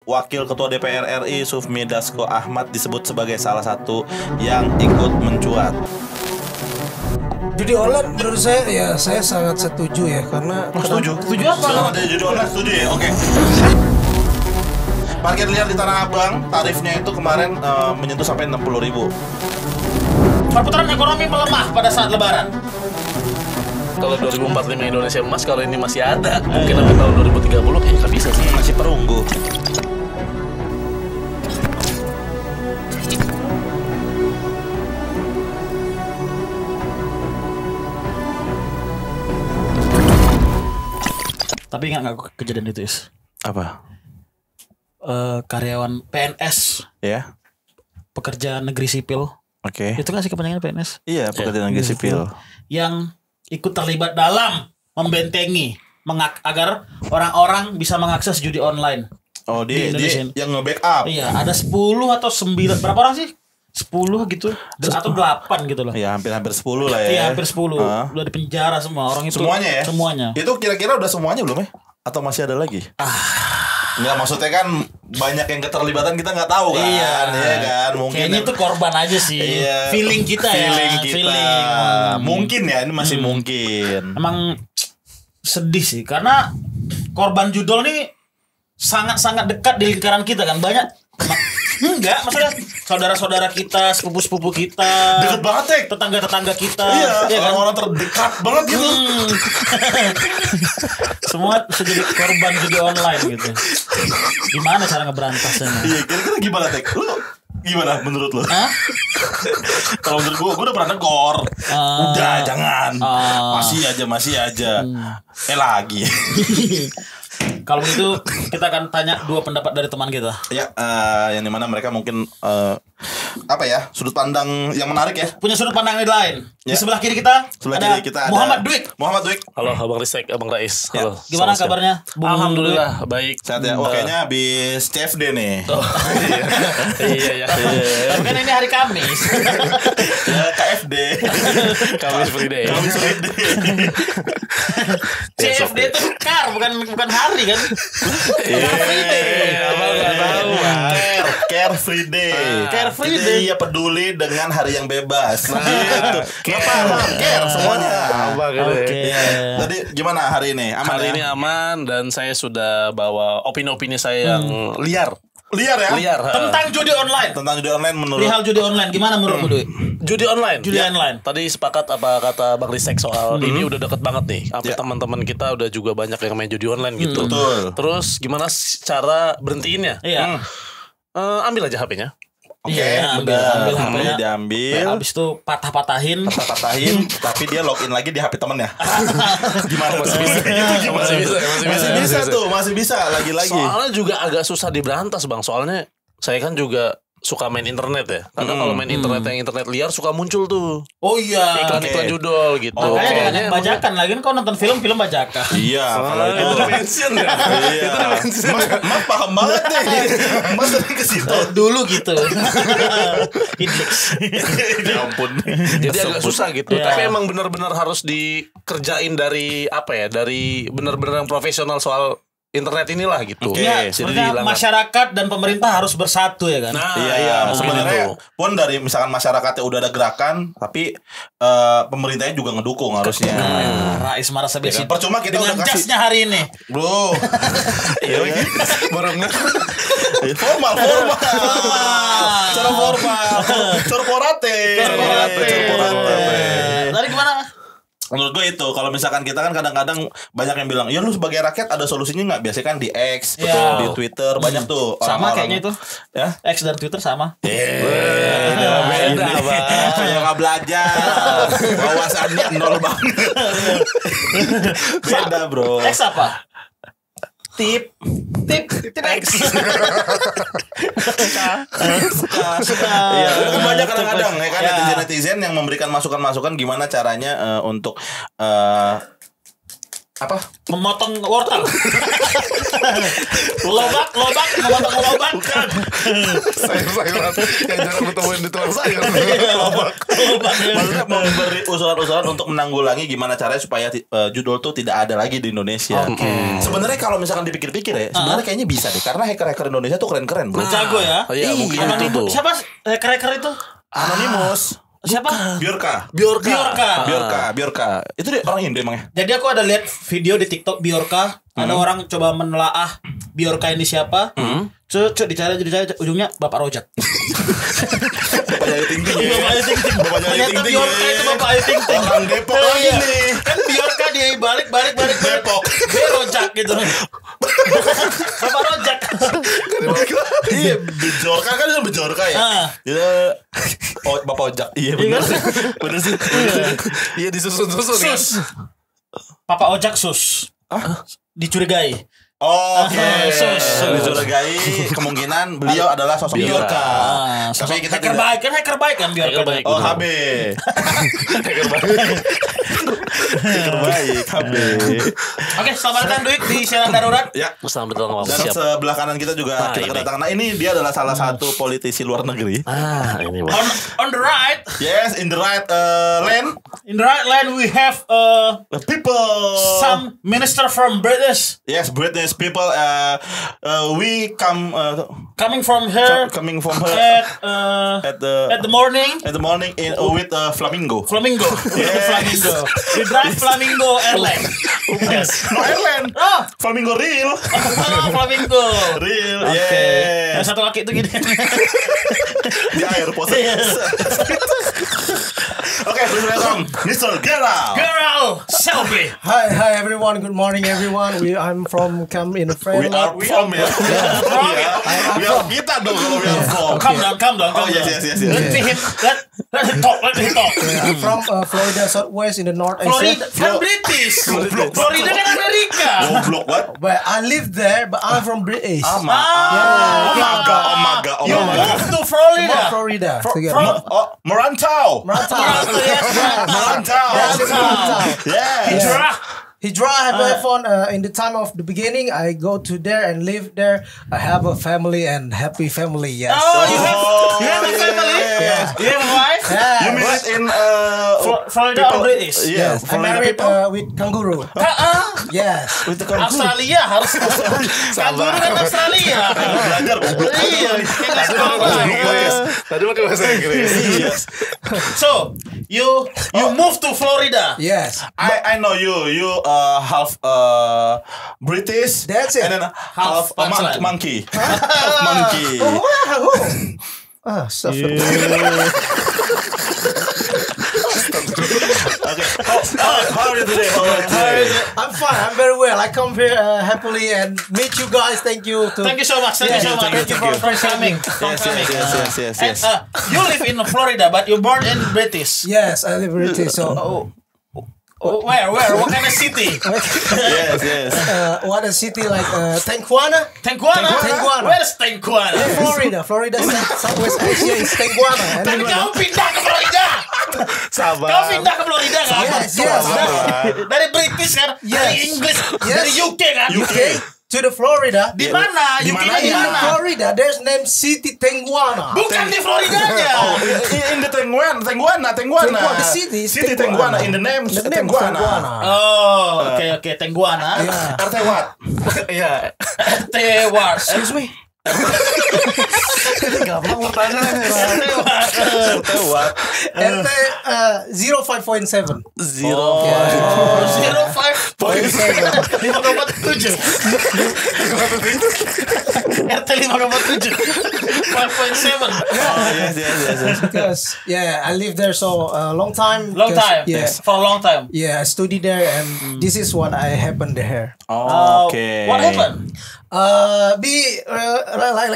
Wakil Ketua DPR RI Sufmi Dasko Ahmad disebut sebagai salah satu yang ikut mencuat. Judi online menurut saya ya saya sangat setuju ya karena Setuju? Setuju apa? Sekarang ada judi online, setuju ya? Oke. Parkir liar di Tanah Abang, tarifnya itu kemarin menyentuh sampai 60.000. Perputaran ekonomi melemah pada saat Lebaran. Kalau 2045 Indonesia emas, kalau ini masih ada, mungkin sampai tahun 2030 kayaknya nggak bisa sih. Masih perunggu. Tapi ingat nggak kejadian itu, Is? Apa? Karyawan PNS, Ya? pekerja negeri sipil. Oke. Itu kan sih kepanjangan PNS. Iya, pekerjaan negeri sipil. Yang ikut terlibat dalam membentengi agar orang-orang bisa mengakses judi online. Oh, Di dia Indonesia. yang nge-backup. Iya, ada 10 atau 9, berapa orang sih? 10 gitu atau 8 gitu loh. Ya, hampir 10 lah ya. Iya, hampir 10. Ah. Udah di penjara semua orang itu. Semuanya ya? Semuanya. Itu kira-kira udah semuanya belum ya? Atau masih ada lagi? Enggak, maksudnya kan banyak yang keterlibatan kita nggak tahu kan. Iya. Iya kan, mungkin. Kayaknya itu korban aja sih. Iya. Feeling kita ya. Feeling kita. Feeling. Mungkin ya, ini masih mungkin. Emang sedih sih karena korban judol nih sangat-sangat dekat di lingkaran kita kan. Banyak enggak, maksudnya saudara-saudara kita, sepupu-sepupu kita, Deket banget, Tek. tetangga-tetangga kita. Iya, Iya kan? orang-orang terdekat banget gitu. Semua bisa jadi korban judi online gitu. Gimana cara ngeberantasnya? Iya, kira-kira gimana, Tek? Lu gimana menurut lu? Hah? Kalau menurut gua udah pernah negor. Udah, jangan. Ah. Masih aja. Lagi. Kalau begitu kita akan tanya 2 pendapat dari teman kita. Ya, yang dimana mereka mungkin apa ya, sudut pandang yang menarik ya. Punya sudut pandang yang lain. Di Ya. sebelah kiri kita Sebelah ada kiri kita ada Muhammad Dwik. Muhammad Dwik. Halo, Abang Risek, Abang Rais. Ya. Halo. Gimana selamat siang. kabarnya, Bung Alhamdulillah baik. Sehat ya. Oh, kayaknya habis CFD nih. Oh, iya. Tapi kan ini hari Kamis. Ya, KFD. Kamis free day. Kamis Friday. CFD itu car bukan hari kan? Abang nggak tahu. Care Free Day. Care Free Jadi Day. dia peduli dengan hari yang bebas. Gitu. Nggak paham, care semuanya. Abang gitu ya. Oke. Tadi gimana hari ini? Aman Hari ya? ini aman dan saya sudah bawa opini-opini saya yang liar. Liar ya? Liar. Tentang judi online. Tentang judi online menurut Perihal judi online gimana menurutmu, Dwik? Judi online. Judi Ya. online. Tadi sepakat apa kata Bang Risek soal ini udah deket banget nih. Sampai Ya. teman-teman kita udah juga banyak yang main judi online gitu. Betul. Terus gimana cara berhentiinnya? Iya. Ambil aja HP-nya. Oke, Iya, ambil benar. HP-nya. Diambil. Habis itu patah-patahin. Patahin, tapi dia login lagi di HP temennya. Gimana Masih bisa. Itu gimana? Masih bisa, Masih bisa tuh, masih bisa lagi-lagi. Soalnya juga agak susah diberantas Bang. Soalnya saya kan juga suka main internet ya. Karena kalau main internet yang internet liar suka muncul tuh Oh iya. iklan-iklan judol gitu. Makanya Kayaknya jangan bajakan lagi kan kau nonton film bajakan. Iya, kalau itu itu mention ya. Iya. Mas paham banget nih. Mas tadi ke situ. Dulu gitu. Idlix. Ya ampun. Jadi agak susah gitu. Iya. Tapi emang benar-benar harus dikerjain dari apa ya? Dari benar-benar yang profesional soal internet inilah gitu. Oke. Ya, Jadi sebenarnya dihilangkan. masyarakat dan pemerintah harus bersatu ya kan. Nah, Iya, mungkin sebenarnya itu. pun dari misalkan masyarakatnya udah ada gerakan, tapi pemerintahnya juga ngedukung harusnya. Rais merasa Ya besi. kan? Percuma kita dengan udah kasih- jasnya hari ini. Bro. Iya, baru Formal. Cara formal. Corporate. Tadi gimana? Menurut gue itu, kalau misalkan kita kan kadang-kadang banyak yang bilang, ya lu sebagai rakyat ada solusinya nggak? Biasanya kan di X, Iya. di Twitter banyak tuh Sama orang-orang. kayaknya itu. Ya. X dan Twitter sama. beda, Bang. Saya nggak belajar, wawasannya nol banget. Beda bro. X apa? Tip X. Iya, kan banyak kadang-kadang ya kan Ya. netizen yang memberikan masukan-masukan gimana caranya untuk apa? Memotong wortel. lobak memotong lobak. sayur-sayuran yang jarang ditemuin di tukang sayur. Maksudnya memberi usulan-usulan untuk menanggulangi gimana caranya supaya judul tuh tidak ada lagi di Indonesia. Sebenarnya kalau misalkan dipikir-pikir ya, sebenarnya kayaknya bisa deh karena hacker-hacker Indonesia tuh keren-keren, bro. Jago ya. Iya, mungkin itu tuh. Siapa hacker itu? Anonymous. Siapa? Biorka. Itu dia orang Indo emangnya. Jadi aku ada lihat video di TikTok Biorka. Ada orang coba menelaah Biorka ini siapa. Cuk dicari ujungnya Bapak Rojak. Bapak Ayu Ting Ting. Ternyata Biorka itu Bapak Ayu Ting Ting. Orang Depok lagi nih. Kan Biorka dia balik Depok. Dia Rojak gitu. Bapak Rojak. Iya, Bejorka kan itu Bejorka ya. Itu Bapak Ojak. Iya benar. Benar sih. Iya disusun-susun kan. Sus. Papa Ojak sus. Dicurigai. Oke, dicurigai kemungkinan beliau adalah sosok Biorka. Tapi kita hacker baik kan Biorka. Oh, HB. Hacker baik, HB. Oke, selamat datang Duik di siaran darurat. Ya. Selamat datang Pak. Dan Siap. sebelah kanan kita juga kita kedatangan. Nah, ini dia adalah salah satu politisi luar negeri. Ini Bang. On the right. Yes, in the right lane. In the right lane we have The people. some minister from British Yes, British people. We come coming from here coming from her at at the morning. the morning with flamingo. Flamingo. Yes. Flamingo. We drive Flamingo Airline. Yes. No airline. Oh, Flamingo real. Flamingo. Real. Oke. Yes. Yang satu kaki itu gini. Di air pose. Oke, please welcome Mr. Gerald. Girl, Selby. Hi everyone. Good morning everyone. I'm from come in a friend. We are from ya. We are kita dong kalau we are from. Calm down. Oh yes. Let him talk. I'm from Florida Southwest in the North Florida Asia. kan British. Florida kan Amerika. Goblok what? But I live there, but I'm from British. Oh my god. You moved to Florida. Florida. together. from- Merantau. Yes, Merantau. Yeah. He drive iPhone in the time of the beginning. I go to there and live there. I have a family and happy family. Yes. Oh, you have a family? Yes. You have a wife? Yeah. You meet in Florida or British? Yes. I married with kangaroo. Yes. With the kangaroo. Australia harus kangaroo kan Australia. Belajar goblok. Iya, kayak sekolah. Tadi pakai bahasa Inggris. Yes. So, you move to Florida. Yes. I know you half British. That's it. And then half Punchline. monkey. Half monkey. Wow. So Okay. How are you today? I'm fine. I'm very well. I come here happily and meet you guys. Thank you. Thank you so much. Thank you for coming. Yes. And, you live in Florida, but you're born in British. Yes, I live British. So, Where? What kind of city? Yes. what a city like Tenquana? Tenguana. Where's Tenguana? Florida, Southwest Asia is Tenquana. And Tapi kamu pindah ke Florida. Sabar. Kamu pindah ke Florida kan? Yes. Dari British kan? Dari Yes. Inggris, Yes. dari UK kan? UK to the Florida. Di mana? Di UK mana? di In mana? Florida, there's named City Tenquana. Bukan di Floridanya. In the Tenguana. The city is City Tenguana. Tenguana. In the name The name is Tenguana. Oh, oke, Tenguana. Yeah. RT what? Iya. RT Wars. Excuse me. Gampang pertanyaannya. RT what? RT 05.7. 05.7 RT 5,7 5.7. Yes. Because I lived there so long time. Long time. Yes. For a long time. Yeah, I studied there, and this is what I happened there. Okay. What happened? Be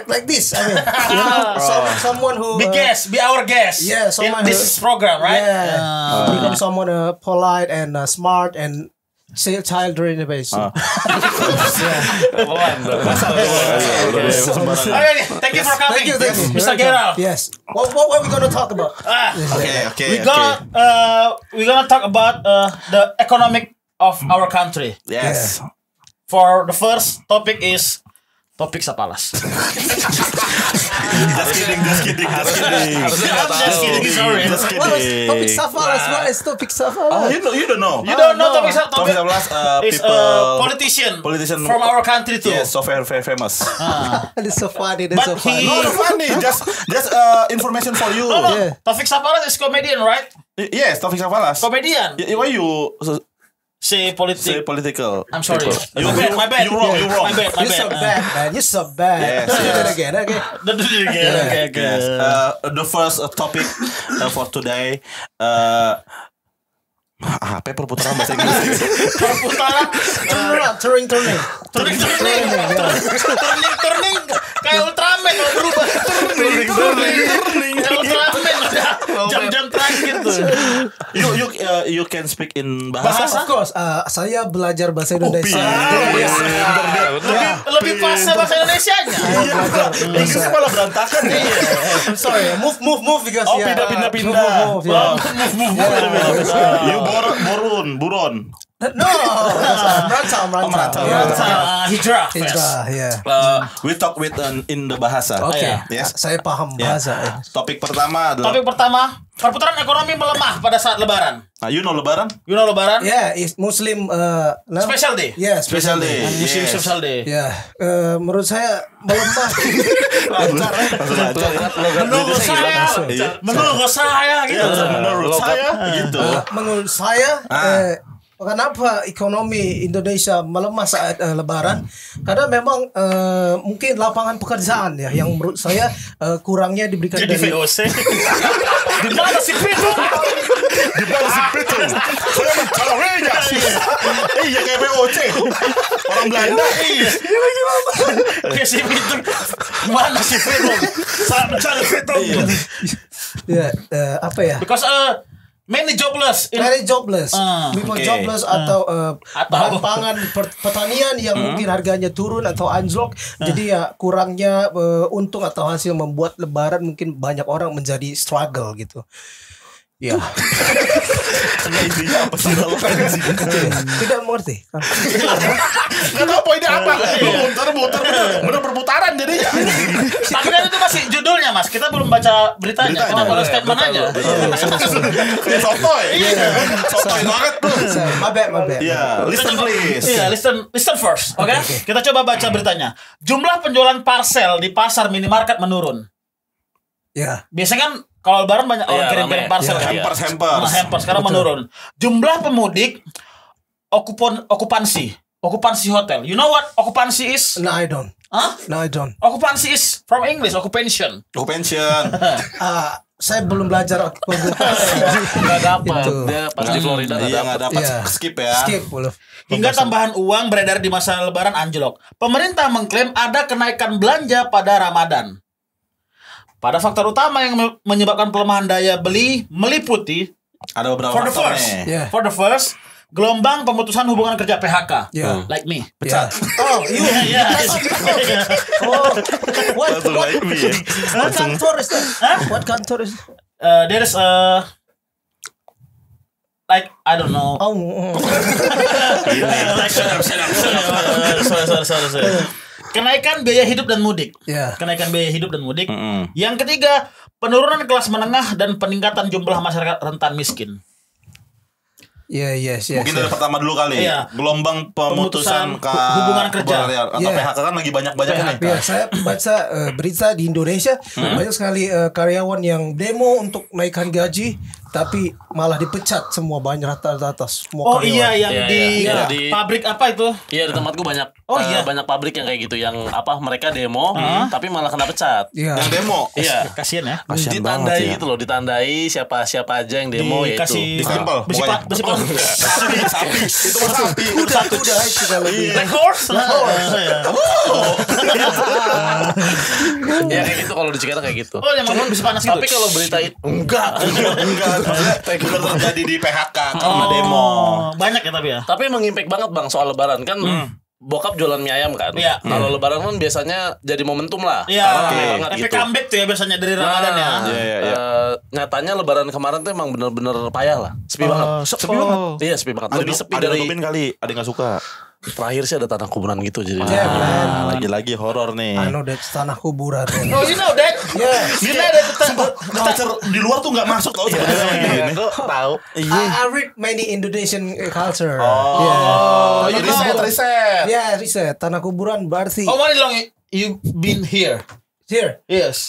like this. I mean, someone who Be our guest. Yeah, in someone this program, right? Yeah, become someone polite and smart and child renovation. Thank you for coming, Thank you. Mr. Gerald. Yes. What are we gonna talk about? Okay. We're gonna talk about the economic of our country. Yes. For the first topic is Topik Sapalas. Just kidding. Harusnya nggak tahu. Just kidding, sorry. Just What is kidding. Topik Safalas? What is Topik Oh, Safalas? you don't know. You don't know no. Topik Sapalas, is people- politician from our country too. Yes, so very famous. That's so funny. But That's so funny. he- No, funny. Just information for you. No. Yeah. Topik Sapalas is comedian, right? Yes, Taufik Safalas. Comedian. Why you Say say political? I'm sorry. people? My bad. You wrong. My bad. You're so bad, man. You're so bad. Yes, Do yes. it again. Okay. Okay. Yes. The first topic for today. Apa ya perputaran bahasa Inggris? Perputaran. Turning. Turning. Kayak Ultraman kalau berubah. Turning. Kayak Ultraman udah jam-jam terakhir tuh. You can speak in Bahasa? bahasa. Of course, saya belajar bahasa Indonesia. Lebih pas bahasa Indonesianya. Inggrisnya malah berantakan ya. I'm sorry. Move because Oh, yeah. pindah-pindah. Move. Yeah. You buron. No, merantau. Hijrah. Hijrah, yeah. We talk with in the bahasa. Oke, Yes. saya paham Yeah. bahasa. Topik pertama adalah Topik pertama, perputaran ekonomi melemah pada saat Lebaran. you know Lebaran? You know Lebaran? Yeah, it's Muslim. No? Special day. Yeah, Special day. Muslim Yes. Special Day. Ya, menurut saya melemah. Menurut saya, Iya. menurut saya gitu. Menurut saya gitu. Menurut saya, kenapa ekonomi Indonesia melemah saat Lebaran? Karena memang mungkin lapangan pekerjaan ya, yang menurut saya kurangnya diberikan Jadi dari. VOC. Di mana si Pito? Di bawah si Peter. Saya mencarinya. Iya kayak POC. Orang Belanda. Iya. Kayak si Pito. Mana si Pito? Saya mencari Pito. Ya, apa ya? Because many jobless in Very jobless, people Oke. jobless atau Atau- bahan pangan pertanian yang mungkin harganya turun atau anjlok, jadi ya kurangnya untung atau hasil membuat Lebaran mungkin banyak orang menjadi struggle gitu. Ya, Intinya apa sih? tidak mengerti. Nggak tahu poinnya apa. Muter. Bener perputaran jadinya. Tapi kan itu masih judulnya Mas. Kita belum baca beritanya. Kita baru statement aja. Kayak sotoy. Sotoy banget tuh. My bad. Iya, listen please. Iya, listen first. Oke. Kita coba baca beritanya. Jumlah penjualan parcel di pasar minimarket menurun. Ya, Biasanya kan kalau Lebaran banyak orang Iya, kirim-kirim rame. parcel Iya, kan. Hampers. Nah, hampers sekarang menurun. Jumlah pemudik okupansi hotel. You know what okupansi is? no I don't. Hah? No I don't. Okupansi is from English, occupation. Pension. Saya belum belajar okupasi. Nggak dapat. Itu. Dia pas di Florida nggak Iya dapat. nggak dapat Iya. skip ya. Skip belum. Hingga tambahan uang beredar di masa Lebaran anjlok. Pemerintah mengklaim ada kenaikan belanja pada Ramadan. Pada faktor utama yang menyebabkan pelemahan daya beli meliputi Ada beberapa for the faktor first, nih. Yeah. for the first, gelombang pemutusan hubungan kerja PHK, Yeah. like me. Yeah. Oh, you. Yeah. Oh, what Langsung like me ya. kantor is that? What kantor is? There is like I don't know. Oh, Like, sorry. Kenaikan biaya hidup dan mudik. Ya. Kenaikan biaya hidup dan mudik. Yang ketiga, penurunan kelas menengah dan peningkatan jumlah masyarakat rentan miskin. Yes. Mungkin dari pertama dulu kali. Iya. Gelombang pemutusan hubungan kerja. Atau Iya. PHK kan lagi banyak-banyak nih. Ya, saya baca berita di Indonesia banyak sekali karyawan yang demo untuk naikkan gaji, tapi malah dipecat semua, banyak rata-rata semua Oh iya, karyawan. yang Iya, di iya. Di pabrik apa itu? Iya di tempatku banyak. Oh, iya. Banyak pabrik yang kayak gitu, yang apa mereka demo tapi malah kena pecat. Iya. Yang demo. Iya. Kasian ya. Kasian Ditandai banget ya. gitu loh, ditandai siapa aja yang demo ya itu. Dikasih Di stempel, besi pokoknya. besi Sapi. Itu mah sapi. Udah itu kalau lebih. Like horse. Ya kayak gitu kalau di Cikarang kayak gitu. Oh, emang bisa panas gitu. Tapi kalau berita itu enggak. Enggak. Bener terjadi di PHK karena demo. Oh, banyak ya tapi ya. Tapi emang impact banget Bang soal lebaran kan. Bokap jualan mie ayam kan. Iya. Kalau lebaran kan biasanya jadi momentum lah. Iya, Karena rame banget efek gitu. comeback tuh ya biasanya dari Ramadan ya. Iya. Nyatanya lebaran kemarin tuh emang bener-bener payah lah. Sepi banget. Sepi banget. Iya sepi banget. Ada Lebih sepi ada dari nutupin kali, ada yang nggak suka. terakhir sih ada tanah kuburan gitu jadi. Yeah, man. Lagi-lagi horor nih. I know that tanah kuburan. Oh, you know that? Yeah. Kita ada Culture di luar tuh nggak masuk tau sebenarnya. Gue tahu. I read many Indonesian culture. Oh, riset. Yeah, riset. Tanah kuburan berarti. Oh, how long you been here? Here. Yes.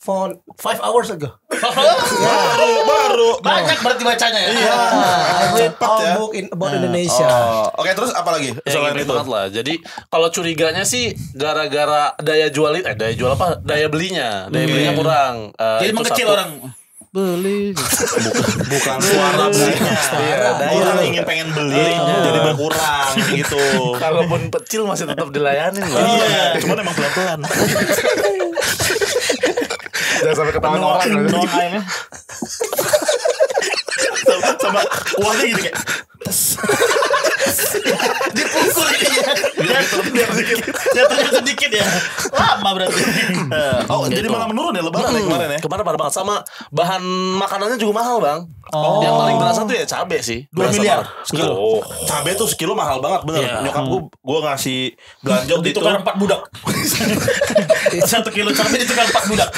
For 5 hours ago. Baru. Banyak berarti bacanya ya. I read Cepet all ya. book about Indonesia. Oke, terus apa lagi? Ya, Selain gini itu. banget lah. Jadi kalau curiganya sih gara-gara daya apa? Daya belinya kurang. Jadi Itu mengecil satu. orang. Beli. Bukan suara belinya. Orang ingin pengen beli jadi berkurang gitu. Kalaupun kecil masih tetap dilayanin lah. Iya, cuman emang pelan-pelan. Jangan sampai ketahuan orang. Non ayamnya. Sama uangnya gini kayak Dipukul ya. Jatuhnya sedikit ya. Lama berarti. oh, jadi Gitu. malah menurun ya lebaran ya kemarin ya. Kemarin parah banget sama bahan makanannya juga mahal bang. Yang paling berasa tuh ya cabe sih. 2 miliar sekilo. Oh, cabai tuh sekilo mahal banget bener. Iya. Nyokap gua ngasih belanja waktu itu. Ditukar 4 budak. 1 kilo cabai ditukar 4 budak.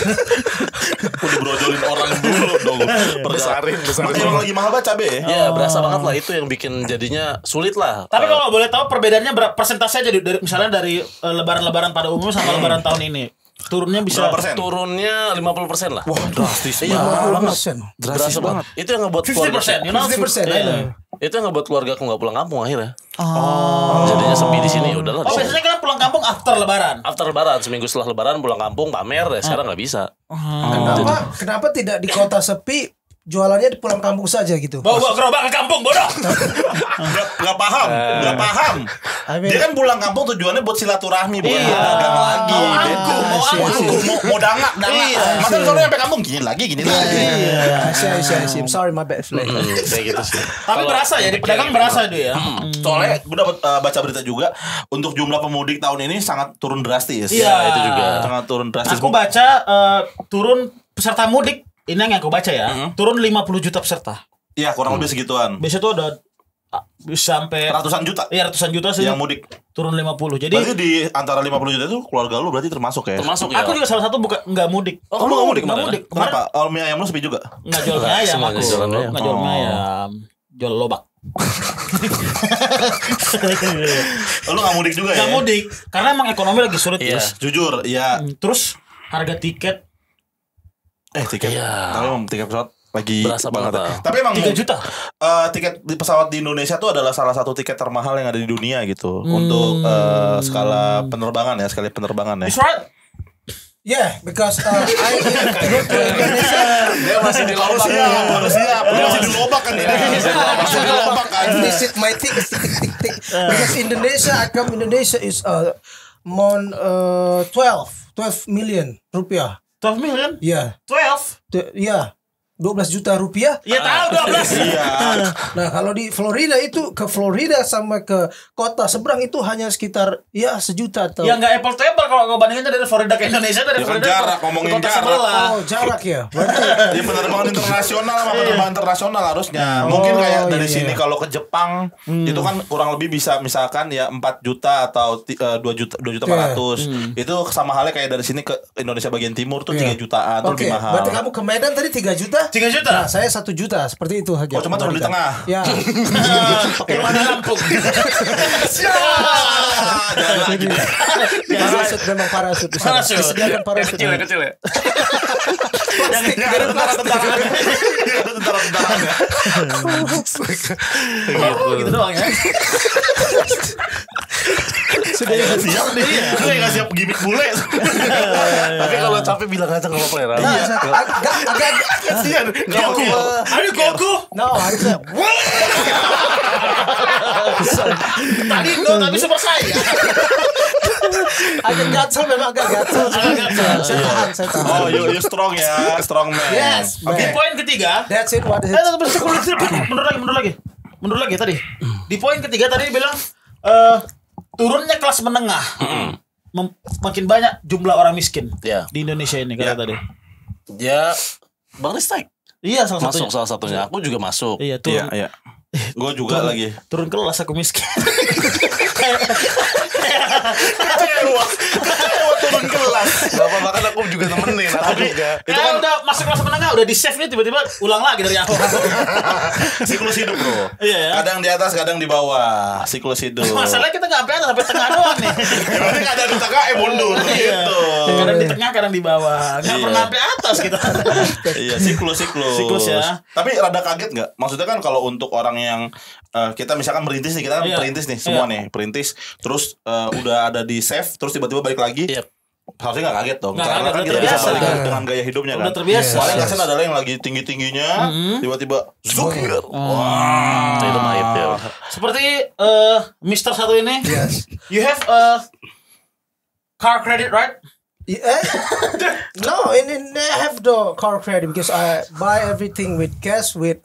Udah brojolin orang dulu dong. Besarin. Emang lagi mahal banget cabai ya. Ya berasa banget lah itu yang bikin jadinya sulit lah. Tapi kalau boleh tahu perbedaannya berapa persentase aja dari misalnya dari lebaran-lebaran pada umumnya sama lebaran tahun ini. Turunnya bisa Berapa persen? turunnya 50% lah. Wah, drastis Iya, banget. 50%. Berasa banget. Itu yang ngebuat keluarga 50%, you know? 50%, I know. Itu yang ngebuat keluarga aku nggak pulang kampung akhirnya. Jadinya sepi di sini udahlah. Oh, biasanya kalian pulang kampung after lebaran. After lebaran seminggu setelah lebaran pulang kampung pamer ya sekarang nggak bisa. Kenapa tidak di kota sepi jualannya di pulang kampung saja gitu? Bawa gerobak ke kampung, bodoh. Nggak paham. Dia kan pulang kampung tujuannya buat silaturahmi, bukan buat dagang lagi. Mau angku, Mau dangak. Masa soalnya sampai kampung gini lagi. I see. Sorry, my bad. Kayak gitu sih. Tapi berasa ya, di pedagang berasa itu ya. Soalnya gue dapat baca berita juga untuk jumlah pemudik tahun ini sangat turun drastis. Iya, itu juga. Sangat turun drastis. Aku baca turun peserta mudik. Ini yang aku baca ya. Turun 50 juta peserta. Iya, kurang lebih segituan. Biasa tuh ada bisa sampai Ratusan juta. Iya, ratusan juta sih. Yang mudik. Turun 50. Jadi Berarti di antara 50 juta itu keluarga lu berarti termasuk ya? Termasuk ya. aku juga salah satu bukan enggak mudik. Oh, lu nggak mudik Nggak kemarin? mudik. Kenapa? Mie ayam lu sepi juga? Enggak jual mie ayam semuanya aku. jualan mie ayam. Enggak jual mie ayam. Jual lobak. Lu nggak mudik juga ya? Enggak mudik karena emang ekonomi lagi sulit, Iya. Yes. Jujur, ya. Terus harga tiket Tiket. Iya. Tapi emang tiket pesawat lagi Berasa banget, ya. ah. Tapi emang 3 juta. Tiket di pesawat di Indonesia tuh adalah salah satu tiket termahal yang ada di dunia gitu untuk skala penerbangan ya, sekali penerbangan ya. That's right. Yeah, because I go to Indonesia. Dia masih di lobak. Baru siap. Lu masih di lobak kan ya? Masih di lobak kan. I visit my tick. Because Indonesia, I come Indonesia is mon 12 million rupiah. 12 million? Yeah, 12? yeah, 12 juta rupiah. Ya tahu 12. Iya. Nah, kalau di Florida itu ke Florida sama ke kota seberang itu hanya sekitar ya sejuta atau Ya enggak apple to apple kalau kau bandingin dari Florida ke Indonesia dari Ya kan Florida jarak, ke ngomongin kota jarak. sebelah. oh jarak ya. Berarti Di penerbangan internasional sama penerbangan internasional harusnya. Mungkin kayak dari iya, sini iya. kalau ke Jepang itu kan kurang lebih bisa misalkan ya 4 juta atau 2 juta 400. Itu sama halnya kayak dari sini ke Indonesia bagian timur tuh 3 jutaan tuh Oke, lebih mahal. berarti kamu ke Medan tadi 3 juta? 3 juta? Nah, saya 1 juta seperti itu aja. Oh, cuma turun di tengah. Ya. Pakai mana Lampung? Jangan lagi. Parasut memang parasut. di sana. Parasut. Disediakan parasut. Kecil ya. Yang ada tentara-tentara. Ada tentara-tentara. Gitu doang ya. Sudah ya. Siap nih. Lu yang nggak siap gimmick bule. Tapi kalau capek bilang aja nggak apa-apa ya. Ram. Agak Kasihan. Enggak oke. Aduh Goku. no, harusnya Tadi no tapi super saya. agak gatel memang agak gatel. Saya tahan. Oh, you strong ya, strong man. Yes, Di man. poin ketiga. That's it. What is it? Mundur lagi tadi. Di poin ketiga tadi bilang turunnya kelas menengah. Makin banyak jumlah orang miskin Ya. di Indonesia ini kata Ya. tadi. Ya Bang Ristek Iya salah masuk satunya. salah satunya. Aku juga masuk. Iya turun. Iya, iya. Gue juga lagi. Turun kelas aku miskin. Kecewa turun kelas. Gak apa-apa kan aku juga temenin. Aku Tapi juga. itu kan udah masuk kelas menengah, udah di save nih tiba-tiba ulang lagi dari awal. Siklus hidup bro. Iya ya. Kadang di atas, kadang di bawah. Siklus hidup. Masalahnya kita nggak sampai atas, sampai tengah doang nih. Berarti kadang di tengah mundur gitu. Kadang di tengah, kadang di bawah. Nggak Iya. pernah sampai atas kita. Iya siklus. Siklus ya. Tapi rada kaget nggak? Maksudnya kan kalau untuk orang yang kita misalkan merintis nih, kita kan Iya. perintis nih semua Iya. nih, perintis. Terus udah ada di save, terus tiba-tiba balik lagi. Iya. Harusnya nggak kaget dong, Nggak karena kaget, kan udah kita bisa terbiasa. balik dengan gaya hidupnya kan. Udah terbiasa. Paling kasian adalah yang lagi tinggi-tingginya, tiba-tiba zukir. Nah, itu maib ya. Seperti Mister satu ini. Yes. You have car credit, right? Yeah. No, I have the car credit because I buy everything with cash with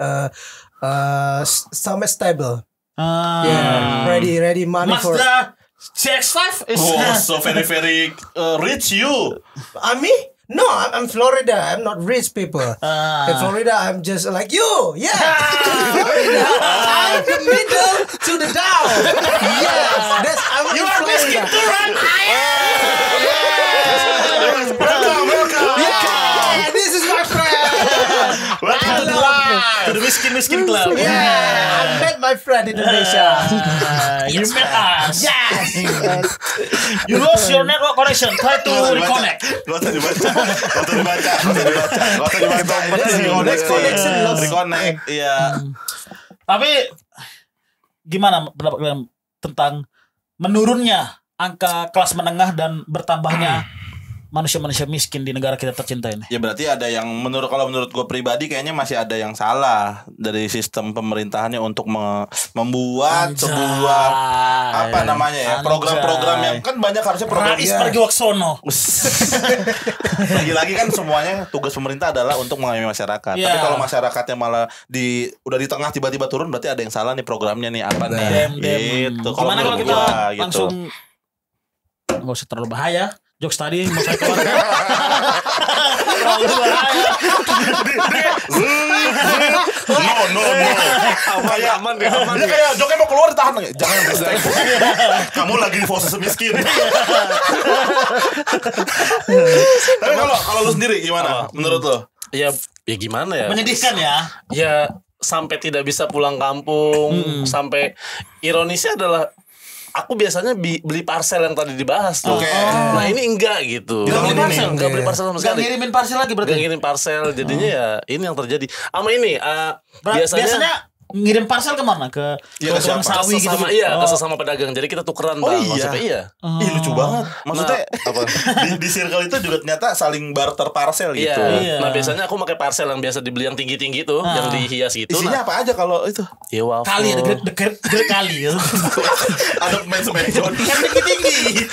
some stable. Yeah, ready money for. Mazda CX-5 is. Oh, so very very rich you. I mean, no, I'm Florida. I'm not rich people. In Florida, I'm just like you. Yeah, Florida. I'm the middle to the down. Yes, that's I'm in Florida. Welcome. Yeah, this is my friend. To the miskin club. Yeah, I met my friend in Indonesia. You met us. Yes. You lost your network connection. Try to reconnect. Gak usah dibaca. Reconnect. Iya. Tapi gimana pendapat kalian tentang menurunnya angka kelas menengah dan bertambahnya manusia-manusia miskin di negara kita tercinta ini? Ya berarti ada yang kalau menurut gue pribadi kayaknya masih ada yang salah dari sistem pemerintahannya untuk membuat Anjay. sebuah apa namanya ya, program-program yang kan banyak harusnya program. Rais Pragiwaksono. Lagi-lagi kan semuanya tugas pemerintah adalah untuk mengayomi masyarakat. Iya. Tapi kalau masyarakatnya malah udah di tengah tiba-tiba turun, berarti ada yang salah nih programnya nih apa nih. Gitu. Gimana kalau menurut kita gua, gitu. langsung nggak usah terlalu bahaya. Jokes tadi mau saya keluarkan. Terlalu bahaya. No. Aman deh, aman Dia deh. kayak joknya mau keluar ditahan. Jangan mistake. Kamu lagi di posisi miskin. Tapi kalau lu sendiri gimana? Menurut lu? Ya gimana ya? Menyedihkan ya. Ya sampai tidak bisa pulang kampung, sampai ironisnya adalah aku biasanya beli parcel yang tadi dibahas tuh. Oke. Nah ini enggak gitu. Nggak beli parcel? Enggak beli parcel sama Nggak sekali. ngirimin parcel lagi berarti? Nggak ngirim parcel, jadinya ya ini yang terjadi. Sama ini Biasanya ngirim parcel kemana? Ke Ya, ke tukang siapa? sawi gitu. sesama ke sesama pedagang. Jadi kita tukeran Oh, bang. iya? Maksudnya iya. Ih lucu banget. Maksudnya apa? Di circle itu juga ternyata saling barter parcel gitu. Iya. Nah biasanya aku pakai parcel yang biasa dibeli yang tinggi-tinggi tuh, yang dihias gitu. Isinya apa aja kalau itu? Ya waffle. Kali ada grade kali ya. Ada pemain-pemain Kan tinggi-tinggi.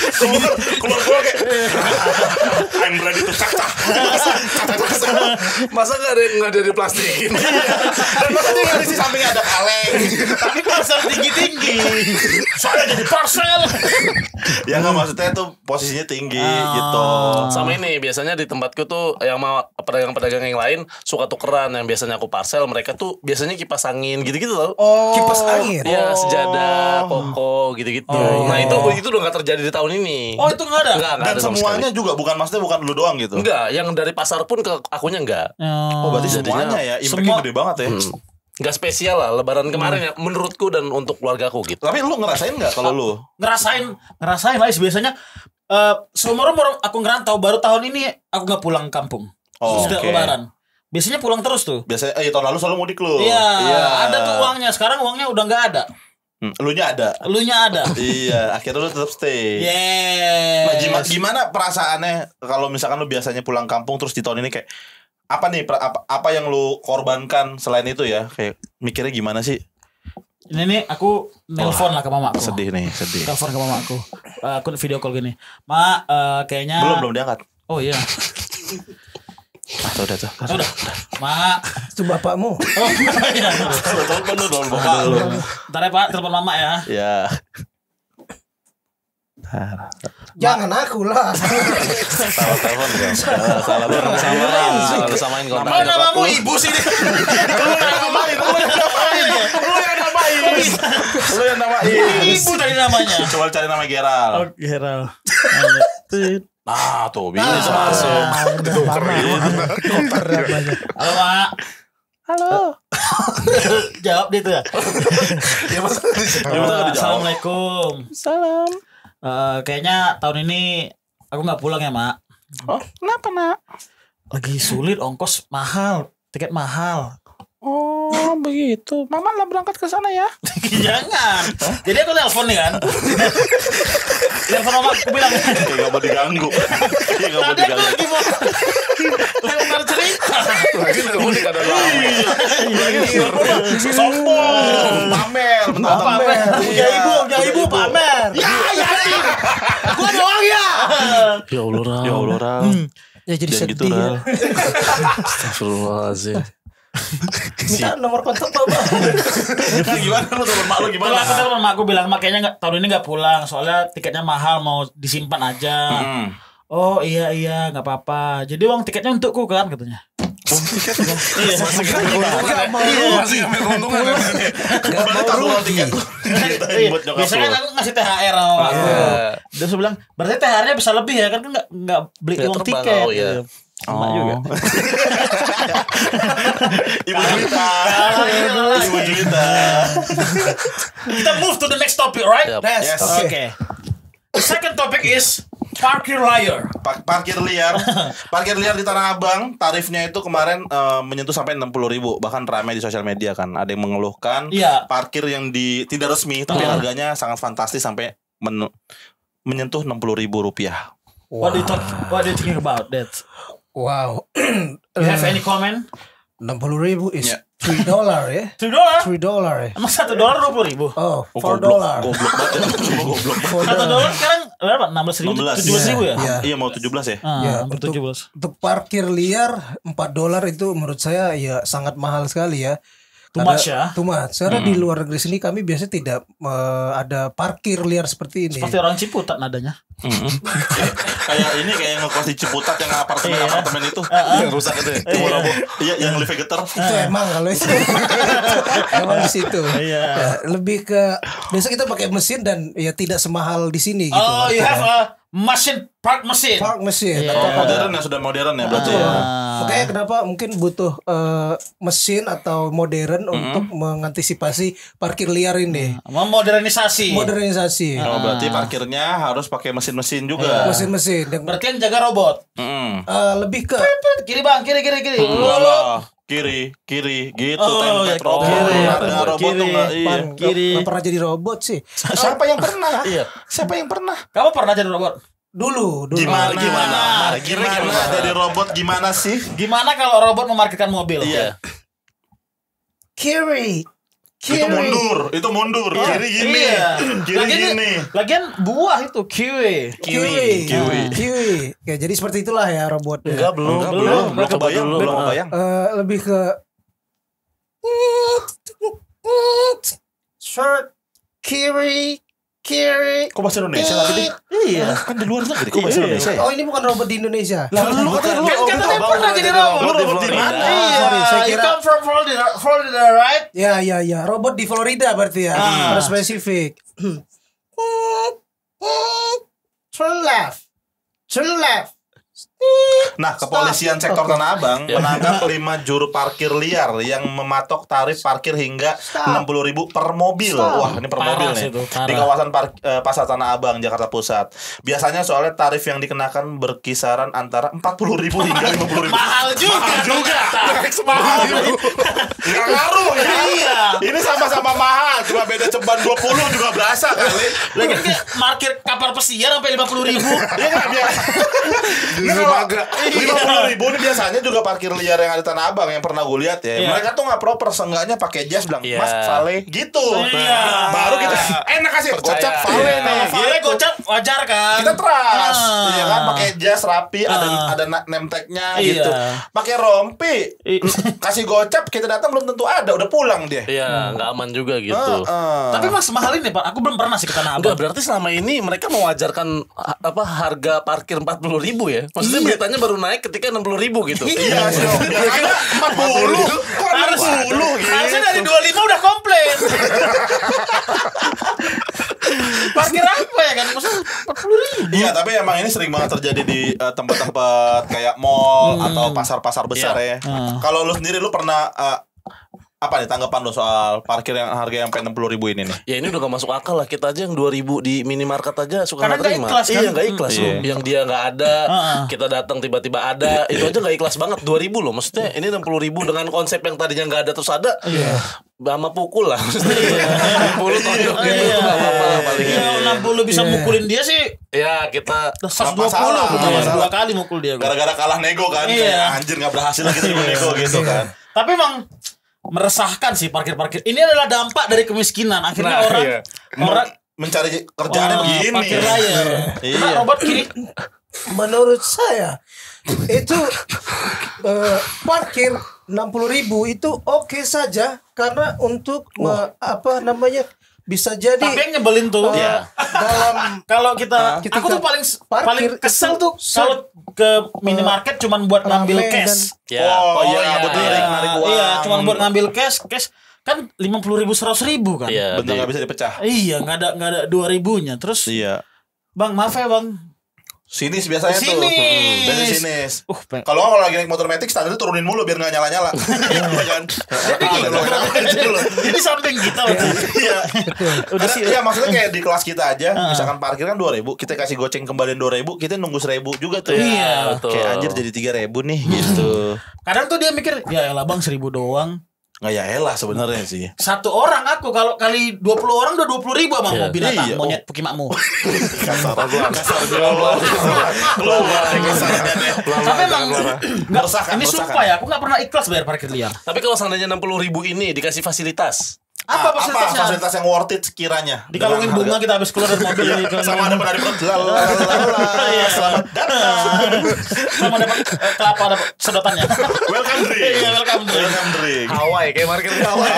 keluar kayak I'm ready to cacah. Masa nggak ada diplastikin? Dan maksudnya yang di sampingnya ada kaleng. Tapi parcel tinggi-tinggi. Saya jadi parcel. Ya nggak maksudnya tuh posisinya tinggi gitu. Sama ini biasanya di tempatku tuh yang mau pedagang-pedagang yang lain suka tukeran. Yang biasanya aku parcel, mereka tuh biasanya kipas angin gitu-gitu loh. Kipas angin. Iya, sejadah, koko gitu-gitu. Nah itu udah nggak terjadi di tahun ini. Oh itu nggak ada? Nggak Dan ada sama semuanya sekali. juga maksudnya bukan lu doang gitu. Enggak, yang dari pasar pun ke akunya enggak. Oh berarti Jadinya semuanya ya impactnya semua- gede banget ya. Enggak spesial lah lebaran kemarin ya menurutku dan untuk keluargaku gitu. Tapi lu ngerasain nggak kalau lu? Ngerasain lah biasanya seumur aku ngerantau baru tahun ini aku nggak pulang kampung. Oh, Sudah oke. lebaran. Biasanya pulang terus tuh. Biasanya tahun lalu selalu mudik lu. Iya, ada tuh uangnya. Sekarang uangnya udah nggak ada. Elunya ada. Elunya ada. Iya, akhirnya lu tetap stay. Yes. Nah, gimana perasaannya kalau misalkan lu biasanya pulang kampung terus di tahun ini kayak apa nih apa yang lu korbankan selain itu ya? Kayak mikirnya gimana sih? Ini nih aku nelpon lah ke mamaku. Sedih nih, sedih. Telepon ke mamaku. Aku video call gini. Ma, kayaknya Belum diangkat. Oh iya. Udah tuh. Udah. Ma. Itu bapakmu. Oh iya. Telepon dulu dong bapak lu. Ntar ya Pak, telepon mama ya. Ya. Jangan aku lah. Salah telepon kan. Salah telepon Salah samain kontak. Mana namamu ibu sih? Lu yang namain. Lu yang namain. Ibu tadi namanya. Coba cari nama Geral. Oh, Geral. Nah, tuh bisa masuk. Halo, Mak. Halo. Jawab dia tuh ya. Ya masa dijawab. Assalamualaikum. Salam. Kayaknya tahun ini aku nggak pulang ya, Mak. Oh, kenapa, Nak? Lagi sulit, ongkos mahal, tiket mahal. Oh, begitu. Mama lah berangkat ke sana ya. Jangan. Jadi aku telepon nih kan. Telepon mama aku bilang. Enggak mau diganggu. Enggak mau Tadi aku diganggu. lagi mau cerita. Lagi unik ada lama. Sombong. Pamer, Pamer. Punya ibu pamer. Ya. Gua doang ya. Ya Allah, Ral. Ya Allah, Ral. Ya jadi Jangan sedih. gitu, Ral. Astagfirullahaladzim. Minta nomor kontak Bapak. Nah, gimana lu telepon mak lu Kalau gimana? aku telepon mak aku bilang, mak kayaknya tahun ini nggak pulang, soalnya tiketnya mahal, mau disimpan aja. Oh iya nggak apa-apa. Jadi uang tiketnya untukku kan katanya. Iya. Gak mau Masih ambil keuntungan. Gak mau rugi. Buat nyokap Biasanya lu. kan aku ngasih THR sama aku. Dia bilang, berarti THR-nya bisa lebih ya kan nggak beli Nggak uang terbang, tiket. oh, iya. Emak juga. Ibu Juwita. Ibu Juwita. Kita move to the next topic, right? Yap. Yes. Yes. Okay. The second topic is parkir liar. Parkir liar. Parkir liar di Tanah Abang tarifnya itu kemarin menyentuh sampai 60.000, bahkan ramai di sosial media kan. Ada yang mengeluhkan Iya. parkir yang tidak resmi tapi harganya sangat fantastis sampai menyentuh 60.000 rupiah. What do you think about that? Wow. You have any comment? 60.000 is Ya. $3 ya. $3? $3 ya. Emang $1 $20.000? Oh, $4. Goblok banget. Goblok banget. $1 sekarang berapa? 16.000, 17.000 ya? Iya. Iya mau 17 ya. Ya, Hampir 17. untuk parkir liar $4 itu menurut saya ya sangat mahal sekali ya. Too much ya? Too much. Karena di luar negeri sini kami biasanya tidak ada parkir liar seperti ini. Seperti orang Ciputat nadanya. Kayak ngekos di Ciputat yang apartemen itu yang rusak itu ya. Yang roboh. Iya, yang lift getter. Itu emang kalau itu emang di situ. Iya. Ya, lebih ke biasa kita pakai mesin dan ya tidak semahal di sini gitu. Oh, you have a machine, park machine. park mesin. Iya. Oh, modern ya, sudah modern ya berarti ya. Makanya kenapa mungkin butuh mesin atau modern untuk mengantisipasi parkir liar ini. Memodernisasi. Modernisasi. Oh, berarti parkirnya harus pakai mesin-mesin juga. Mesin-mesin yang Berarti yang jaga robot. lebih ke Kiri bang, kiri. Walah, kiri gitu Oh, template ya, robot. kiri. Ada robot tuh nggak? Iya. Kiri. nggak pernah jadi robot sih. Siapa yang pernah? Iya. Siapa yang pernah? Kamu pernah jadi robot? Dulu. Gimana? Gimana? Gimana dari robot gimana sih? Gimana kalau robot memarkirkan mobil? Iya. Kiri. Itu mundur. Kiri gini. Iya. Kiri gini. Lagian buah itu kiwi. Kiwi. Kiwi. Oke, jadi seperti itulah ya robotnya. Enggak, belum. Belum kebayang, belum kebayang. Lebih ke short kiri. Kok bahasa Indonesia tapi Iya. kan di luar negeri kok bahasa Indonesia ya? Oh, ini bukan robot di Indonesia. Lu katanya Kan katanya pernah jadi robot. Lu robot di mana? Iya. Sorry, saya You kira- come from Florida, right? Ya. Robot di Florida berarti ya. Harus spesifik. Turn left. Nah, kepolisian sektor Tanah Abang menangkap 5 juru parkir liar yang mematok tarif parkir hingga 60.000 per mobil. Wah, ini per Parah mobil sih nih. itu, parah. Di kawasan Pasar Tanah Abang, Jakarta Pusat. Biasanya soalnya tarif yang dikenakan berkisaran antara 40.000 hingga 50.000. Mahal juga. Mahal. Nggak ngaruh ya. Iya. Ini sama-sama mahal, cuma beda ceban 20 juga berasa kali. Lagi kayak parkir kapal pesiar sampai 50.000. Iya nggak biasa. Ini kalau 50.000 ini biasanya juga parkir liar yang ada di Tanah Abang yang pernah gue lihat ya. Iya. Mereka tuh nggak proper, seenggaknya pakai jas bilang Iya. Mas Vale gitu. Iya. Baru kita enak kasih gocap Vale Iya. nih. Vale Gitu. gocap wajar kan? Kita trust, Ah. iya kan pakai jas rapi, ada name tag-nya Iya. gitu. Pakai rompi, kasih gocap kita datang belum tentu ada, udah pulang dia. Iya, nggak aman juga gitu. Tapi mas mahal ini Pak. Aku belum pernah sih ke Tanah Enggak, Abang. berarti selama ini mereka mewajarkan harga parkir 40.000 ya. Maksudnya beritanya baru baru naik ketika 60.000 gitu. Iya, 40. Kok 60 gitu. Harusnya dari 25 udah komplain. Parkir apa ya kan? Maksudnya 40.000. Iya, tapi emang ini sering banget terjadi di tempat-tempat kayak mall atau pasar-pasar besar ya. Kalau lu sendiri lu pernah apa nih tanggapan lu soal parkir yang harga yang sampai 60.000 ini nih? Ya ini udah gak masuk akal lah. Kita aja yang 2.000 di minimarket aja suka Karena gak terima. nggak ikhlas, kan? Iya gak ikhlas loh. Iya. Yang dia gak ada, kita datang tiba-tiba ada. Itu aja gak ikhlas banget. 2.000 loh. Maksudnya ini 60.000 dengan konsep yang tadinya gak ada terus ada. Sama pukul lah. Maksudnya 60 tonjok gitu. Iya. Gak apa-apa lah paling. Iya, 60 bisa mukulin dia sih. Ya kita 120 masalah. dua kali mukul dia. Gua. Gara-gara kalah nego kan, Iya. kayak anjir nggak berhasil lagi terima nego gitu kan. Tapi emang meresahkan sih parkir-parkir. Ini adalah dampak dari kemiskinan. Akhirnya Nah, orang iya. orang Mencari kerjaannya begini. parkir layar. Iya. Nah, robot kiri. Menurut saya itu parkir 60.000 itu oke saja karena untuk bisa jadi Tapi yang nyebelin tuh. dalam Kalau kita ketika aku tuh paling parkir kesel itu tuh kalau ke minimarket cuman buat ngambil rame cash. Ya. Oh, iya, iya. buat narik uang. Iya, cuman buat ngambil cash kan 50.000 100.000 kan. Iya. Bener nggak bisa dipecah. Iya, nggak ada 2.000-nya. Terus, Iya. Bang, maaf ya bang. Sinis biasanya tuh. Sinis. Biasanya sinis. Pengen- Kalau lagi naik motor metik standarnya turunin mulu biar nggak nyala-nyala. Iya kan? Ini samping kita loh. Iya. Udah sih. Iya maksudnya kayak di kelas kita aja, misalkan parkir kan 2.000, kita kasih goceng kembalian 2.000, kita nunggu 1.000 juga tuh. Iya, betul. Kayak anjir jadi 3.000 nih gitu. Kadang tuh dia mikir, ya elah bang 1.000 doang. Nggak ya elah sebenarnya sih. Satu orang aku kalau kali 20 orang udah 20.000 abang mau binatang Iya. monyet pukimakmu. Kasar gua. Tapi emang nggak, Meresahkan, ini meresahkan. sumpah ya, aku nggak pernah ikhlas bayar parkir liar. Tapi kalau seandainya 60.000 ini dikasih fasilitas, Apa fasilitasnya? fasilitas yang worth it sekiranya? Dikalungin Dengan bunga harga- kita habis keluar dari mobil ini sama ada penari perut. Lalalala. Selamat datang. sama dapat kelapa dapat sedotannya. Welcome drink. Iya, welcome drink. Welcome drink. Hawaii kayak market di Hawaii.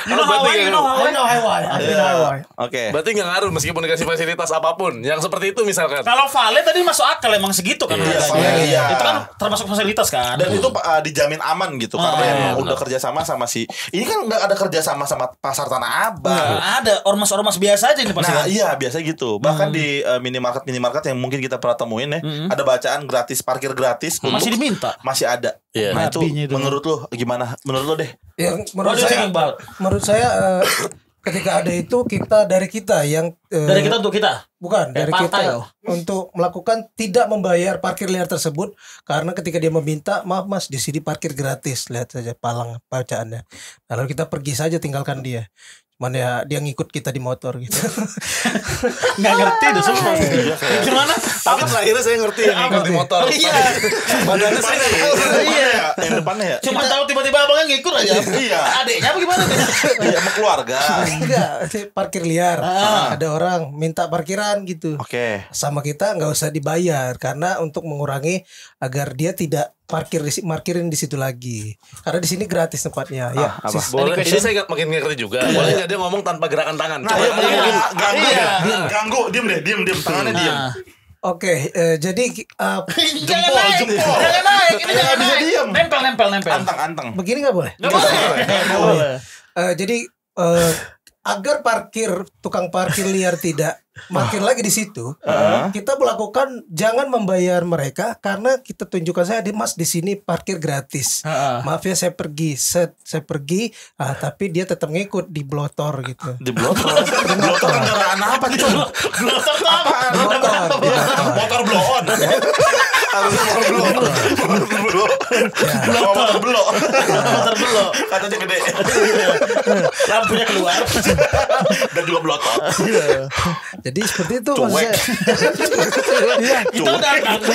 You know Hawaii, you know I Hawaii. know Hawaii, I know Hawaii. Oke. Berarti nggak ngaruh meskipun dikasih fasilitas apapun. Yang seperti itu misalkan. Kalau Vale tadi masuk akal emang segitu kan Iya, harganya. Vale, iya. Itu kan termasuk fasilitas kan. Dan itu dijamin aman gitu karena emang udah kerjasama sama si ini kan nggak ada kerjasama sama pasar Tanah Abang. Nggak ada ormas-ormas biasa aja ini pasti. Nah kan? iya biasa gitu. Bahkan di minimarket yang mungkin kita pernah temuin ya, ada bacaan gratis parkir gratis. Masih untuk- diminta. Masih ada. Iya. Nah itu Nabinya itu. menurut lu gimana? Menurut lu deh. Yang What do you think about? menurut saya ketika ada itu dari kita yang Dari kita untuk kita. bukan Kayak dari partai kita loh. untuk melakukan tidak membayar parkir liar tersebut karena ketika dia meminta maaf mas di sini parkir gratis, lihat saja palang bacaannya, lalu kita pergi saja tinggalkan dia, cuman ya dia ngikut kita di motor gitu. Nggak ngerti deh sumpah. Gimana? Tapi terakhirnya saya ngerti yang ngikut di motor. Iya. Badannya saya nggak tahu. Iya. Yang depannya ya. Cuma tahu tiba-tiba abangnya ngikut aja. Iya. Adeknya apa gimana? Iya sama keluarga. Enggak, parkir liar. Ada orang minta parkiran gitu. Oke. Sama kita nggak usah dibayar karena untuk mengurangi agar dia tidak parkirin di situ lagi. Karena di sini gratis tempatnya. Ya, apa? sis. Boleh. Ini saya makin ngerti juga. Boleh nggak dia ngomong tanpa gerakan tangan? Nah, Coba iya, tanya mungkin mungkin. ganggu Iya. ya. Ganggu, diem, tangannya diem. Oke, jadi Jangan naik. Jangan naik. Ini Nggak jangan bisa naik. diem. Nempel. Antang. begini nggak boleh. Nggak boleh. Jadi agar tukang parkir liar tidak makin lagi di situ, kita melakukan jangan membayar mereka karena kita tunjukkan saya Mas di sini parkir gratis. Maaf ya saya pergi, tapi dia tetap ngikut di blotor gitu. Di blotor. Blotor kendaraan apa gitu? Blotor tuh apa? Motor blow on. Harusnya motor blow. Motor blow. Motor belok. Katanya gede. Lampunya keluar. Dan juga blotot. Jadi seperti itu Cuek. maksudnya. Iya. Itu udah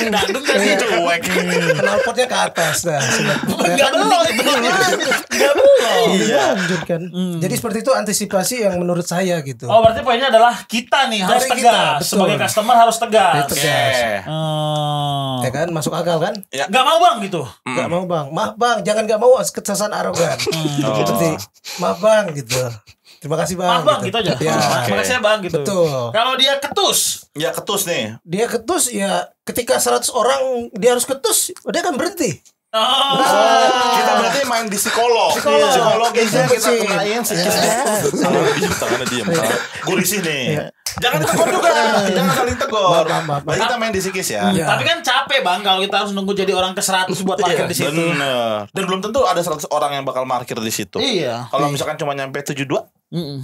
dangdung tadi. Cuek. Knalpotnya ke atas nah. Enggak belok itu. Enggak belok. Iya, lanjutkan. Jadi seperti itu antisipasi yang menurut saya gitu. Oh berarti poinnya adalah kita nih harus Dari kita, tegas. betul. Sebagai customer harus tegas. Tegas. Hmm. Ya kan, masuk akal kan? Gak mau bang gitu. Gak mau bang, maaf bang, jangan gak mau kesan arogan. Seperti maaf bang gitu. Terima kasih Bang. Maaf Bang gitu aja. Ya. Terima kasih ya Bang gitu. Betul. Kalau dia ketus, Ya ketus nih. Dia ketus ya ketika 100 orang dia harus ketus, dia akan berhenti. Kita berarti main di psikolog. Psikologisnya kita kenain tangannya diem. Gue risih nih. Jangan ditegur juga. Jangan saling tegur. Berarti kita main di psikis ya. Tapi kan capek Bang kalau kita harus nunggu jadi orang ke-100 buat parkir di situ. Bener. Dan belum tentu ada 100 orang yang bakal parkir di situ. Iya. Kalau misalkan cuma nyampe 72.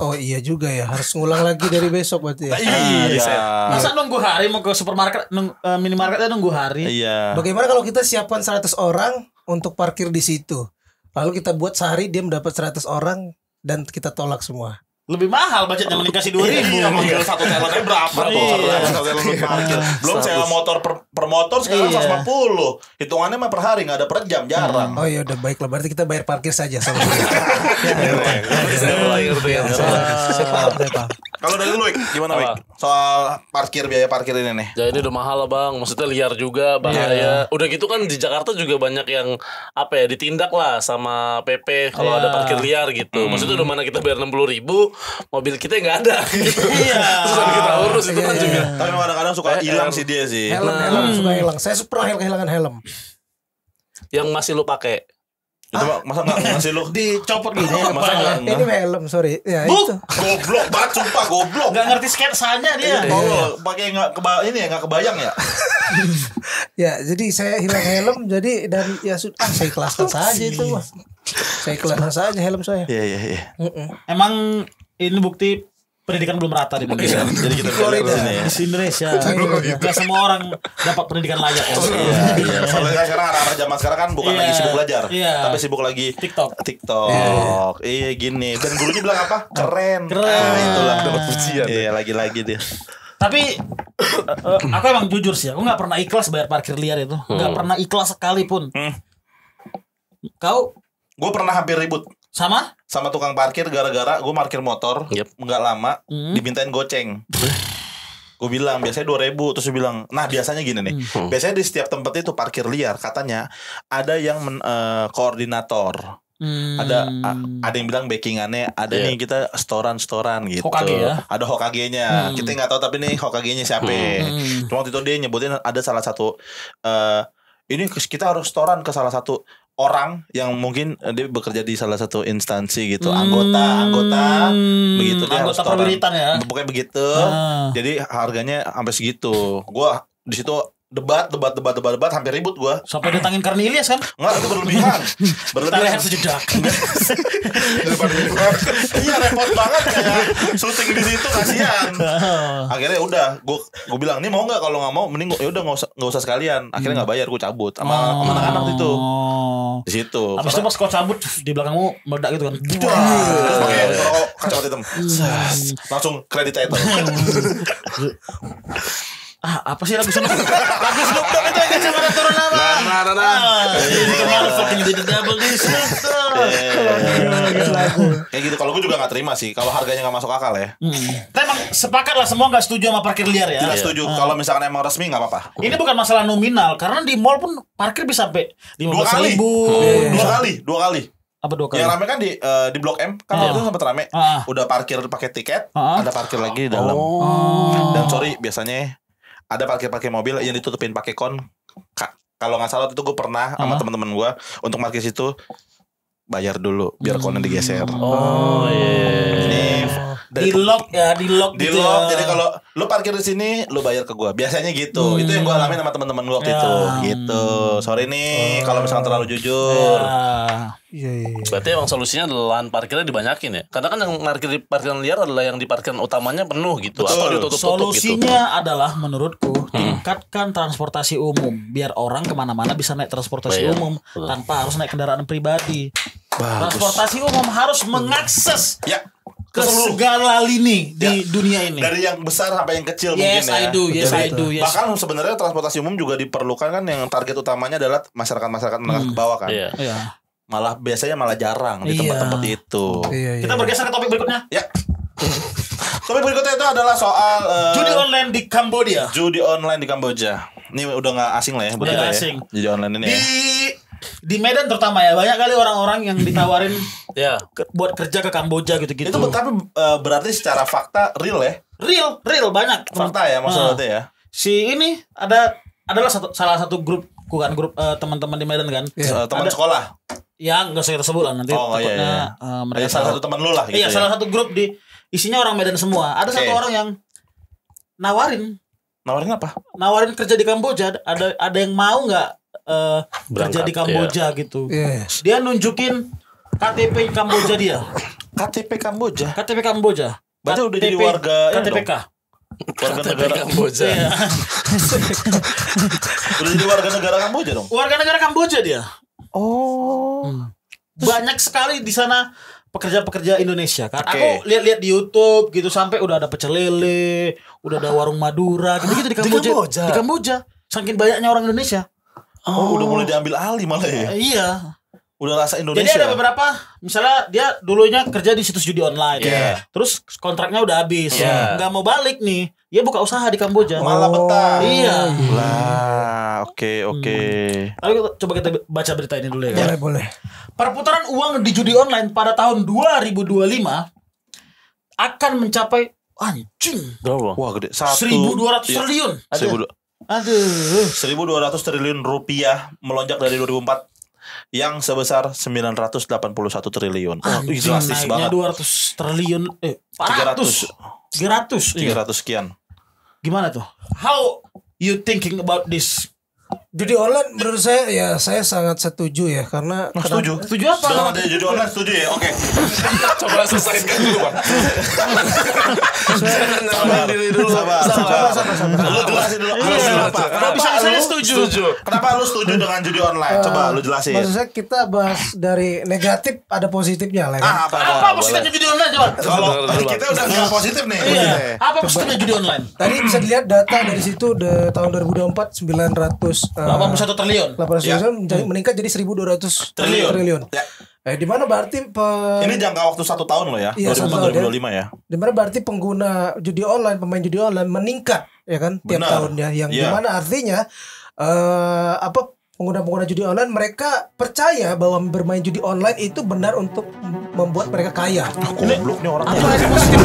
Oh iya juga ya, harus ngulang lagi dari besok berarti ya. Iya. Masa nunggu hari mau ke supermarket, minimarketnya nunggu hari. Iya. Bagaimana kalau kita siapkan 100 orang untuk parkir di situ? Lalu kita buat sehari dia mendapat 100 orang dan kita tolak semua. Lebih mahal budgetnya mending kasih 2.000. Iya, mobil satu talentnya berapa tuh? Satu talent buat parkir. Belum sewa motor per motor sekarang 150. Hitungannya mah per hari, nggak ada per jam, jarang. Oh iya udah baiklah, berarti kita bayar parkir saja sama dia. Saya paham. Kalau dari lu, Wik, gimana Wik? Soal biaya parkir ini nih. Ya ini udah mahal lah bang. Maksudnya liar juga, bahaya. Udah gitu kan di Jakarta juga banyak yang apa ya, ditindak lah sama PP kalau ada parkir liar gitu. Maksudnya udah mana kita bayar 60.000, mobil kita nggak ada gitu. Terus kita urus itu kan juga. Tapi kadang-kadang suka hilang sih dia sih. Helm suka hilang. Saya pernah kehilangan helm. Yang masih lu pakai. Itu masa nggak ngasih lu? Dicopot gitu. Masa nggak? Ini helm, sorry. Ya itu. Goblok banget, sumpah goblok. Gak ngerti sketsanya dia. Oh, pakai nggak kebayang ya? Ya, jadi saya hilang helm, jadi dan ya sudah, saya ikhlaskan saja itu. Saya ikhlaskan saja helm saya. Iya. Emang ini bukti pendidikan belum rata di Indonesia. Jadi kita Florida sini ya. Di Indonesia. Gak semua orang dapat pendidikan layak ya. Iya. Soalnya sekarang anak-anak zaman sekarang kan bukan lagi sibuk belajar, tapi sibuk lagi TikTok. Iya gini. Dan gurunya bilang apa? Keren. Itulah dapat pujian. Iya lagi-lagi dia. Tapi aku emang jujur sih, aku nggak pernah ikhlas bayar parkir liar itu, nggak pernah ikhlas sekalipun. Kau? Gue pernah hampir ribut sama tukang parkir gara-gara gue parkir motor nggak lama dimintain goceng. Gue bilang biasanya 2.000, terus dia bilang, nah biasanya gini nih, biasanya di setiap tempat itu parkir liar katanya ada yang koordinator. Ada yang bilang backingannya ada nih, kita storan gitu. Hokage ya? Ada Hokage-nya. Kita nggak tahu tapi nih Hokage-nya siapa. Cuma waktu itu dia nyebutin ada salah satu ini kita harus storan ke salah satu orang yang mungkin dia bekerja di salah satu instansi gitu, anggota begitu, dia harus anggota perwiritan ya. Pokoknya begitu. Jadi harganya sampai segitu. Gua di situ debat hampir ribut gua. Sampai datangin Cornelius kan? Enggak, itu berlebihan. Kita lihat sejedak. Iya, repot banget kayak syuting di situ, kasihan. Akhirnya udah, gua bilang, "Nih mau enggak? Kalau enggak mau mending ya udah enggak usah sekalian." Akhirnya enggak bayar, gua cabut sama anak-anak itu. Di situ. Habis itu pas kau cabut di belakangmu meledak gitu kan. Terus pakai rokok kacamata hitam. Langsung kredit itu. Apa sih lagu Snoop Dogg? Lagu Snoop Dogg itu yang kacamata turun apa? Ini kemarin fucking did double this. Kayak gitu. Kalau gue juga nggak terima sih kalau harganya nggak masuk akal ya. Kita emang sepakat lah, semua nggak setuju sama parkir liar ya. Tidak setuju. Kalau misalkan emang resmi nggak apa-apa. Ini bukan masalah nominal, karena di mall pun parkir bisa sampai 15.000. Dua kali. Apa 2 kali? Yang rame kan di Blok M kan waktu itu sempat rame. Udah parkir pakai tiket, ada parkir lagi di dalam. Dan sorry biasanya ada parkir mobil yang ditutupin pakai kon. Kalau nggak salah itu gue pernah sama teman-teman gue untuk parkir situ bayar dulu biar konnya digeser. Di lock gitu. Jadi kalau lu parkir di sini, lu bayar ke gua. Biasanya gitu. Itu yang gua alamin sama teman-teman gua waktu itu. Gitu. Sorry nih kalau misalkan terlalu jujur. Berarti emang solusinya adalah lahan parkirnya dibanyakin ya. Karena kan yang parkir di parkiran liar adalah yang di parkiran utamanya penuh gitu. Atau ditutup-tutup gitu. Solusinya adalah menurutku tingkatkan transportasi umum biar orang kemana-mana bisa naik transportasi umum tanpa harus naik kendaraan pribadi. Transportasi umum harus mengakses ke segala lini di dunia ini. Dari yang besar sampai yang kecil mungkin ya. Yes, I do. Bahkan sebenarnya transportasi umum juga diperlukan kan, yang target utamanya adalah masyarakat menengah ke bawah kan. Malah biasanya jarang di tempat-tempat itu. Kita bergeser ke topik berikutnya. Ya. Topik berikutnya itu adalah soal judi online di Kamboja. Judi online di Kamboja. Ini udah nggak asing lah ya buat kita ya. Judi online ini di di Medan terutama ya banyak kali orang-orang yang ditawarin Ya. buat kerja ke Kamboja gitu-gitu. Itu tapi berarti secara fakta real ya? Real banyak. Fakta ya maksudnya ya. Si ini adalah salah satu grup bukan grup teman-teman di Medan kan. Teman Ada- sekolah. Ya nggak usah kita sebut lah nanti Oh, iya, takutnya iya. mereka Ya, salah tahu. satu teman lu lah gitu Iya ya. salah satu grup isinya orang Medan semua. Ada Oke. satu orang yang Nawarin apa? nawarin kerja di Kamboja. Ada yang mau nggak kerja Berangkat, di Kamboja gitu. Yes. Dia nunjukin KTP Kamboja dia. KTP Kamboja. KTP Kamboja. Berarti udah jadi warga ini KTPK. Warga KTP negara Kamboja. Iya. udah jadi warga negara Kamboja dong. Warga negara Kamboja dia. Oh. Banyak sekali di sana pekerja-pekerja Indonesia kan. Oke. Aku lihat-lihat di YouTube gitu sampai udah ada pecel lele, udah ada warung Madura gitu-gitu di Kamboja. Kamboja? Di Kamboja. Saking banyaknya orang Indonesia. Oh, udah mulai diambil alih malah ya. Iya. Udah rasa Indonesia. Jadi ada beberapa misalnya dia dulunya kerja di situs judi online. Iya. Terus kontraknya udah habis. Iya. Nggak mau balik nih. Dia buka usaha di Kamboja. malah betah. Iya. Lah, oke. Lalu coba kita baca berita ini dulu ya. Boleh. Perputaran uang di judi online pada tahun 2025 akan mencapai anjing Berapa? Wah, gede. 1.200 triliun. Aduh. 1.200 triliun rupiah melonjak dari 2004 yang sebesar 981 triliun. Oh, Anjing, drastis naiknya banget. 200 triliun 400 300 iya. 300 sekian. Gimana tuh? How you thinking about this? Judi online menurut saya sangat setuju ya karena Setuju. Setuju apa? Dengan adanya judi online setuju ya. Oke. Coba selesaikan dulu, Bang. Sabar diri dulu. Sabar. Lu jelasin dulu. Harus apa? Kalau bisa saya setuju. Kenapa lu setuju dengan judi online? Coba lu jelasin. Maksud saya kita bahas dari negatif ada positifnya lah kan. Apa positifnya judi online coba? Kalau kita udah nggak positif nih. Iya. Apa positifnya judi online? Tadi bisa dilihat data dari situ tahun 2024 81 triliun. 800 meningkat jadi 1.200 triliun. Ya. Di mana berarti Ini jangka waktu 1 tahun loh ya. Iya, 1 tahun, 2025 ya. di mana berarti pengguna judi online, pemain judi online meningkat ya kan tiap Benar. tahunnya yang Iya. dimana artinya pengguna-pengguna judi online mereka percaya bahwa bermain judi online itu benar untuk membuat mereka kaya. Goblok nih orang. Apa yang positif?